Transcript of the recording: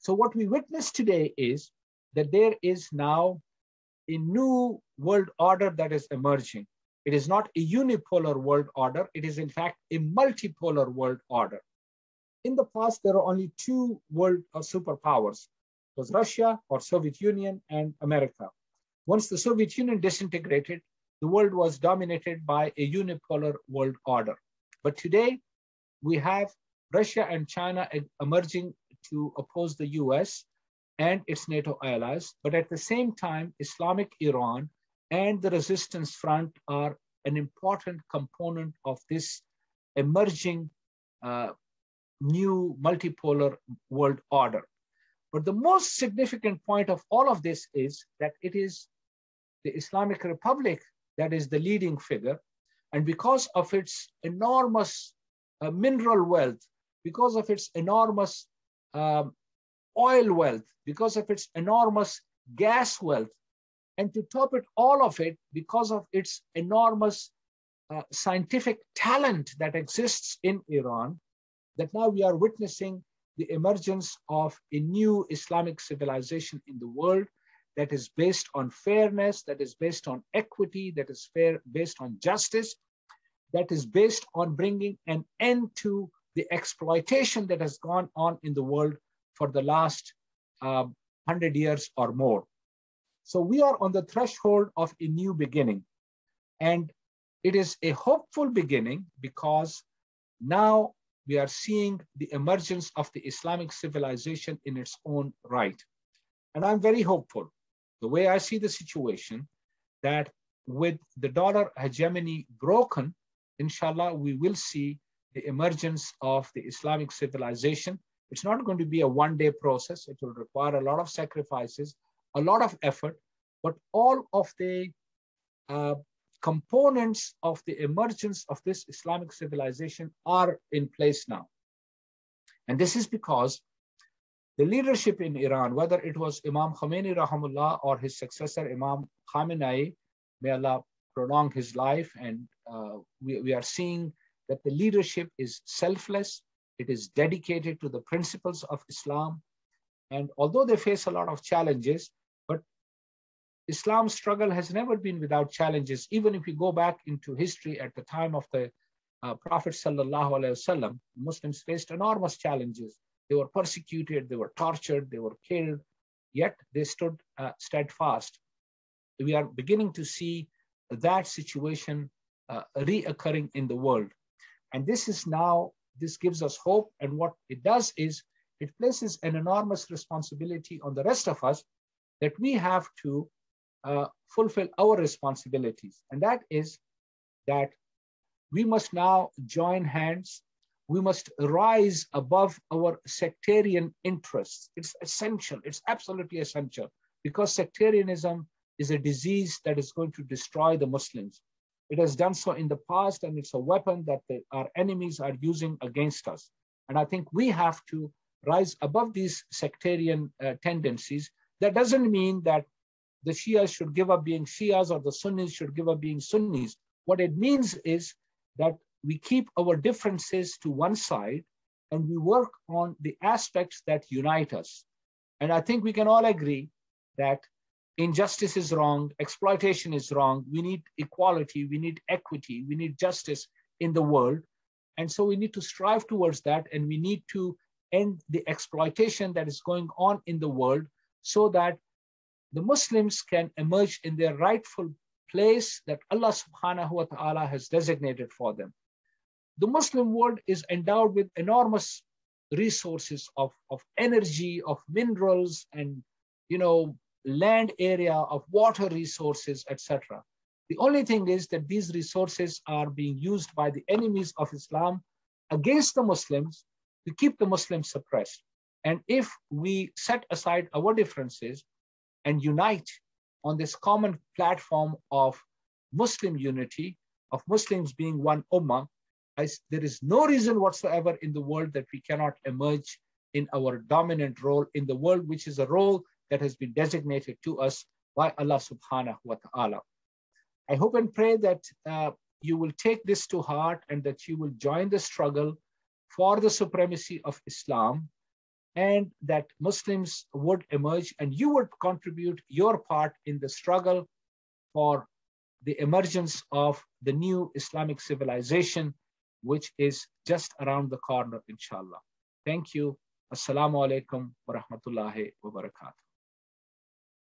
So what we witness today is that there is now a new world order that is emerging. It is not a unipolar world order. It is, in fact, a multipolar world order. In the past, there are only two world superpowers. It was Russia or Soviet Union and America. Once the Soviet Union disintegrated, the world was dominated by a unipolar world order. But today, we have Russia and China emerging to oppose the US and its NATO allies. But at the same time, Islamic Iran and the resistance front are an important component of this emerging new multipolar world order. But the most significant point of all of this is that it is the Islamic Republic that is the leading figure. And because of its enormous mineral wealth, because of its enormous oil wealth, because of its enormous gas wealth, and to top it all of it, because of its enormous scientific talent that exists in Iran, that now we are witnessing the emergence of a new Islamic civilization in the world that is based on fairness, that is based on equity, that is based on justice, that is based on bringing an end to the exploitation that has gone on in the world for the last 100 years or more. So we are on the threshold of a new beginning. And it is a hopeful beginning because now we are seeing the emergence of the Islamic civilization in its own right. And I'm very hopeful, the way I see the situation, that with the dollar hegemony broken, inshallah, we will see the emergence of the Islamic civilization. It's not going to be a one-day process. It will require a lot of sacrifices, a lot of effort, but all of the components of the emergence of this Islamic civilization are in place now. And this is because the leadership in Iran, whether it was Imam Khomeini rahimahullah or his successor Imam Khamenei, may Allah prolong his life, and we are seeing that the leadership is selfless, it is dedicated to the principles of Islam, and although they face a lot of challenges, but Islam's struggle has never been without challenges. Even if you go back into history at the time of the Prophet sallallahu alaihi wasallam, Muslims faced enormous challenges. They were persecuted, they were tortured, they were killed, yet they stood steadfast. We are beginning to see that situation reoccurring in the world. And this gives us hope. And what it does is it places an enormous responsibility on the rest of us that we have to fulfill our responsibilities. And that is that we must now join hands. We must rise above our sectarian interests. It's essential. It's absolutely essential, because sectarianism is a disease that is going to destroy the Muslims. It has done so in the past, and it's a weapon that our enemies are using against us. And I think we have to rise above these sectarian tendencies. That doesn't mean that the Shias should give up being Shias or the Sunnis should give up being Sunnis. What it means is that we keep our differences to one side and we work on the aspects that unite us. And I think we can all agree that injustice is wrong, exploitation is wrong. We need equality, we need equity, we need justice in the world. And so we need to strive towards that, and we need to end the exploitation that is going on in the world so that the Muslims can emerge in their rightful place that Allah subhanahu wa ta'ala has designated for them. The Muslim world is endowed with enormous resources of energy, of minerals, and land area, of water resources, etc. The only thing is that these resources are being used by the enemies of Islam against the Muslims to keep the Muslims suppressed. And if we set aside our differences and unite on this common platform of Muslim unity, of Muslims being one ummah, there is no reason whatsoever in the world that we cannot emerge in our dominant role in the world, which is a role that has been designated to us by Allah subhanahu wa ta'ala. I hope and pray that you will take this to heart and that you will join the struggle for the supremacy of Islam, and that Muslims would emerge and you would contribute your part in the struggle for the emergence of the new Islamic civilization, which is just around the corner, inshallah. Thank you. Assalamu alaikum wa rahmatullahi wa barakatuh.